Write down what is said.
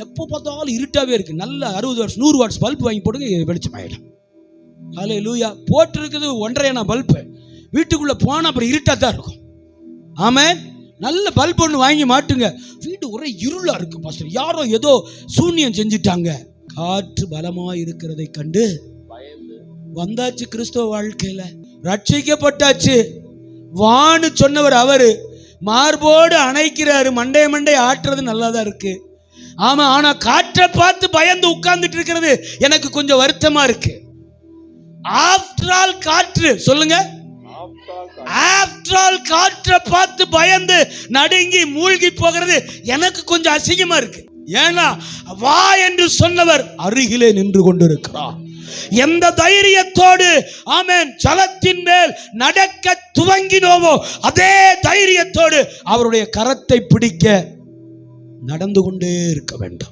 எப்போ பார்த்தாலும் இருட்டாவே இருக்கு. நல்ல 60 வாட்ஸ் 100 வாட்ஸ் பல்ப் வாங்கி போடுங்க, வெளிச்சம் ஆயிடும். ஹல்லேலூயா. போட்டிருக்குது 1.5 அணா பல்பு, வீட்டுக்குள்ள போனா அப்புறம் இருட்டா தான் இருக்கும். ஆமென். நல்ல பல்ப் ஒன்று வாங்கி மாட்டுங்க. வீடு ஒரே இருளா இருக்கு பாஸ்டர், யாரோ ஏதோ சூன்யம் செஞ்சுட்டாங்க. காற்று பலமா இருக்கிறதை கண்டு வந்தாச்சு. கிறிஸ்தவ வாழ்க்கையில ரட்சிக்கப்பட்டாச்சு. வான்னு சொன்னவர் அவரு, மார்போடு அணைக்கிறாரு. மண்டை ஆட்டுறது நல்லாதான் இருக்கு. ஆமா, ஆனா காற்றை பார்த்து பயந்து உட்கார்ந்துட்டு இருக்கிறது எனக்கு கொஞ்சம் வருத்தமா இருக்கு. ஆஃப்டர் ஆல் காற்று சொல்லுங்க, ஆஃப்டர் ஆல் காற்றை பார்த்து பயந்து நடுங்கி மூழ்கி போகிறது எனக்கு கொஞ்சம் அசிங்கமா இருக்கு. ஏன்னா வா என்று சொன்னவர் அருகிலே நின்று கொண்டிருக்கிறார். எந்த தைரியத்தோடு ஆமென் ஜலத்தின் மேல் நடக்க துவங்கினோமோ அதே தைரியத்தோடு அவருடைய கரத்தை பிடிக்க நடந்து கொண்டே இருக்க வேண்டும்.